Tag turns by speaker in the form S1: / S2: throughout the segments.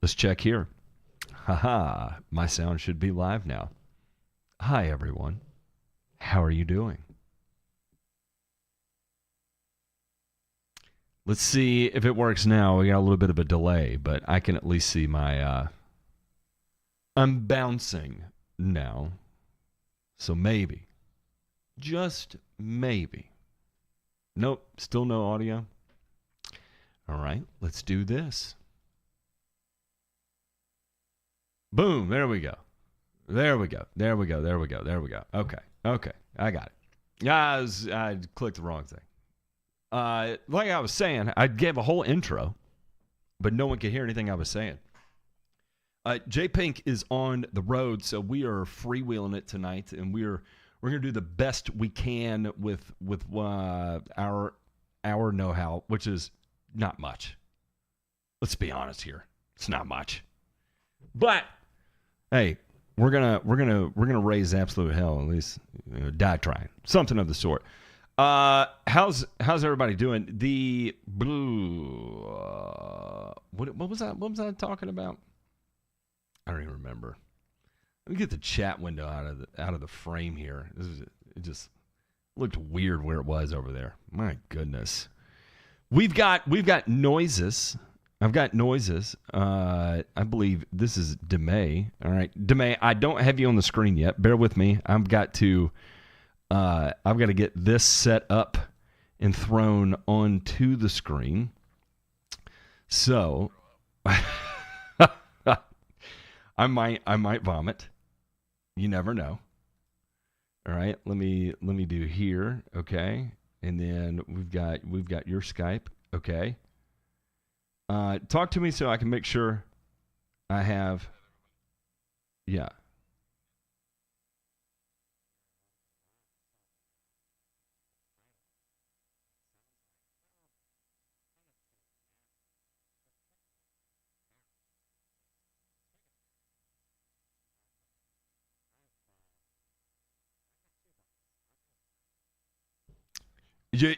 S1: Let's check here. Haha, my sound should be live now. Hi, everyone. How are you doing? Let's see if it works now. We got a little bit of a delay, but I can at least see my... I'm bouncing now. So maybe. Just maybe. Nope, still no audio. All right, let's do this. Boom, there we go. There we go. There we go. There we go. There we go. Okay. Okay. I got it. Yeah, I clicked the wrong thing. Like I was saying, I gave a whole intro, but no one could hear anything I was saying. J Pink is on the road, so we are freewheeling it tonight, and we're gonna do the best we can with our know-how, which is not much. Let's be honest here. It's not much. But hey, we're gonna raise absolute hell, at least die trying, something of the sort. How's everybody doing? The blue. What was that? What was I talking about? I don't even remember. Let me get the chat window out of the frame here. It just looked weird where it was over there. My goodness. We've got noises. I've got noises. I believe this is Demay. All right, Demay. I don't have you on the screen yet. Bear with me. I've got to get this set up and thrown onto the screen. So I might vomit. You never know. All right, let me do here. Okay, and then we've got your Skype. Okay. Talk to me so I can make sure I have. Yeah.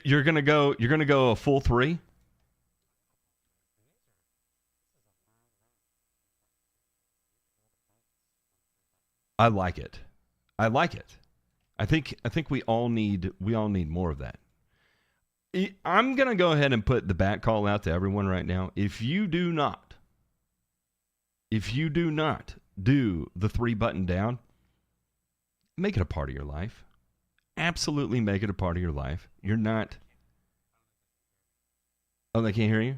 S1: You're gonna go a full 3? I like it. I like it. I think we all need more of that. I'm gonna go ahead and put the bat call out to everyone right now. If you do not do the 3 button down, make it a part of your life. Absolutely make it a part of your life. You're not. Oh, they can't hear you?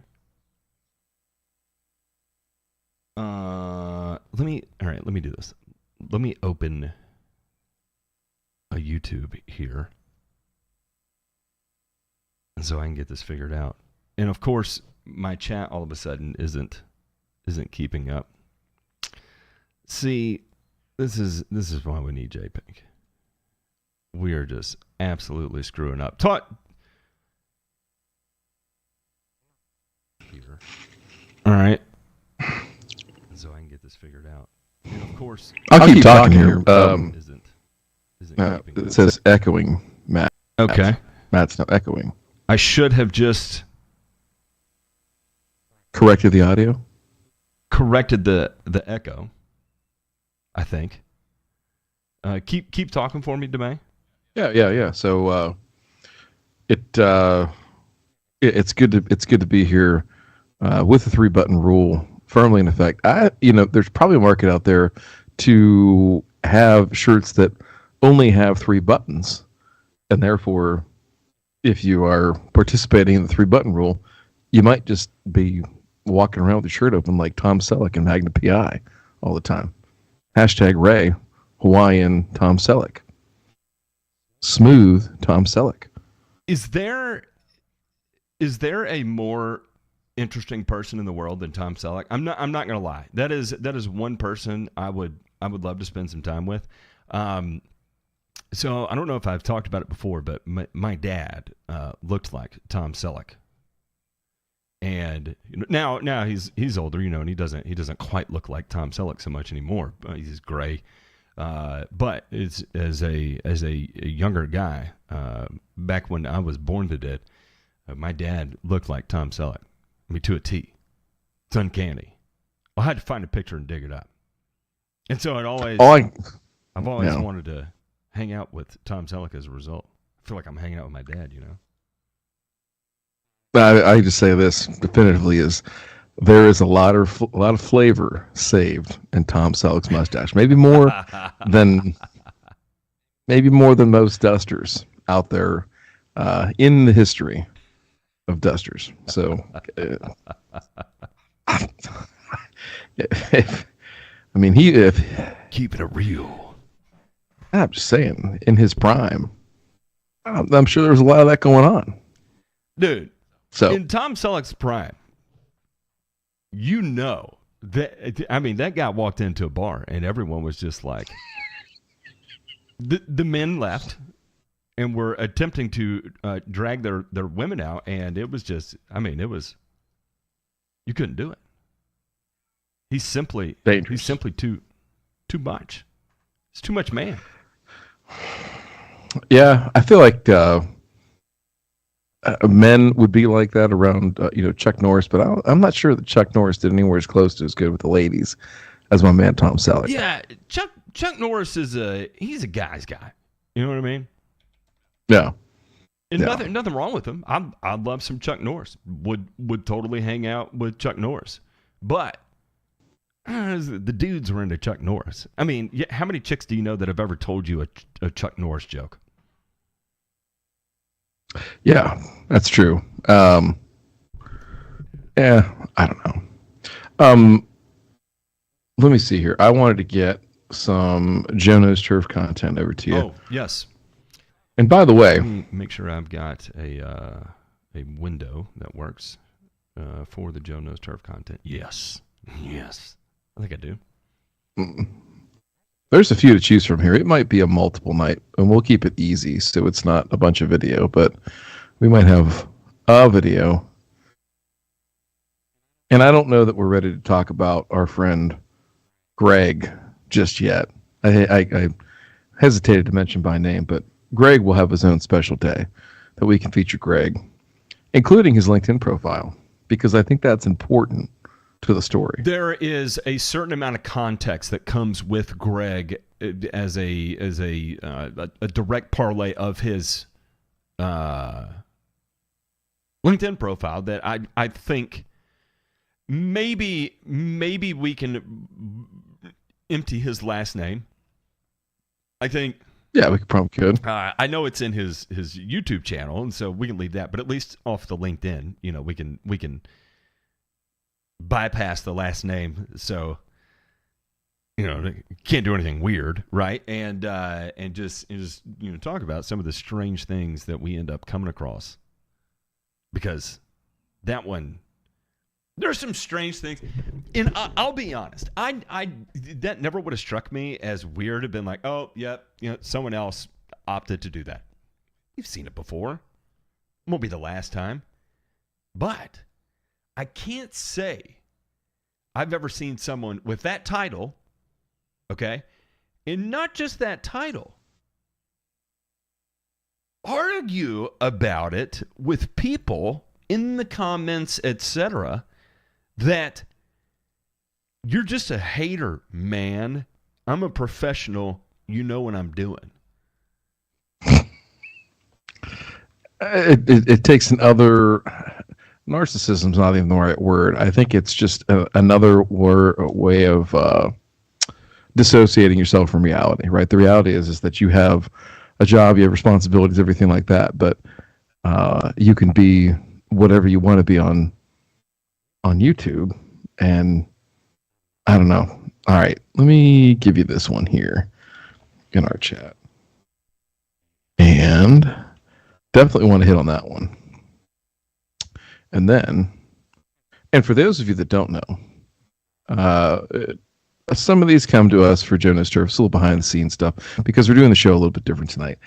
S1: Let me do this. Let me open a YouTube here, so I can get this figured out. And of course, my chat all of a sudden isn't keeping up. See, this is why we need JPEG. We are just absolutely screwing up. Here. All right. So I can get this figured out. And of course,
S2: I'll keep talking here.
S1: Isn't
S2: it says echoing, Matt.
S1: Okay.
S2: Matt's not echoing.
S1: I should have just
S2: corrected the audio.
S1: Corrected the echo. I think. Keep talking for me, Demay.
S2: Yeah. So it's good to be here with the 3 button rule firmly in effect. There's probably a market out there to have shirts that only have 3 buttons, and therefore, if you are participating in the 3 button rule, you might just be walking around with your shirt open like Tom Selleck and Magna PI all the time. #Ray Hawaiian Tom Selleck. Smooth Tom Selleck.
S1: Is there a more interesting person in the world than Tom Selleck? I'm not gonna lie. That is one person I would love to spend some time with. So I don't know if I've talked about it before, but my dad looked like Tom Selleck, and now he's older, and he doesn't quite look like Tom Selleck so much anymore. He's gray. But it's as a younger guy, back when I was born to dead, my dad looked like Tom Selleck. I mean, to a T. It's uncanny. I had to find a picture and dig it up. And so I've always wanted to hang out with Tom Selleck as a result. I feel like I'm hanging out with my dad, you know?
S2: I just say this definitively is there is a lot of flavor saved in Tom Selleck's mustache. Maybe more than most dusters out there in the history of dusters. So,
S1: keeping it real.
S2: I'm just saying, in his prime, I'm sure there was a lot of that going on,
S1: dude.
S2: So
S1: in Tom Selleck's prime, you know that guy walked into a bar and everyone was just like, the men left and were attempting to drag their women out, and it was just, you couldn't do it. He's simply
S2: dangerous.
S1: He's simply too much. It's too much man.
S2: Yeah, I feel like men would be like that around Chuck Norris, but I'm not sure that Chuck Norris did anywhere as close to as good with the ladies as my man Tom Selleck.
S1: Yeah, Chuck Norris he's a guy's guy. You know what I mean?
S2: Yeah.
S1: And nothing wrong with him. I love some Chuck Norris. Would totally hang out with Chuck Norris. But the dudes were into Chuck Norris. I mean, how many chicks do you know that have ever told you a Chuck Norris joke?
S2: Yeah, that's true. Yeah, I don't know. Let me see here. I wanted to get some Joe Knows Turf content over to you.
S1: Oh, yes.
S2: And by the way,
S1: let me make sure I've got a window that works for the Joe Knows Turf content. Yes. I think I do.
S2: There's a few to choose from here. It might be a multiple night, and we'll keep it easy so it's not a bunch of video, but we might have a video. And I don't know that we're ready to talk about our friend Greg just yet. I hesitated to mention by name, but Greg will have his own special day that we can feature Greg, including his LinkedIn profile, because I think that's important to the story.
S1: There is a certain amount of context that comes with Greg as a direct parlay of his LinkedIn profile that I think maybe we can empty his last name. I think.
S2: Yeah, we probably could.
S1: I know it's in his YouTube channel, and so we can leave that. But at least off the LinkedIn, we can bypass the last name, so can't do anything weird, right? And just talk about some of the strange things that we end up coming across, because that one, there's some strange things, and I'll be honest, I that never would have struck me as weird. Have been like, oh, yep, someone else opted to do that. You've seen it before. Won't be the last time, but I can't say I've ever seen someone with that title, okay, and not just that title, argue about it with people in the comments, etc., that you're just a hater, man. I'm a professional. You know what I'm doing.
S2: It takes another... Narcissism's not even the right word. I think it's just another way of dissociating yourself from reality, right? The reality is that you have a job, you have responsibilities, everything like that, but you can be whatever you want to be on YouTube, and I don't know. All right, let me give you this one here in our chat. And definitely want to hit on that one. And then, and for those of you that don't know, some of these come to us for Joe Knows Turf, it's a little behind the scenes stuff, because we're doing the show a little bit different tonight.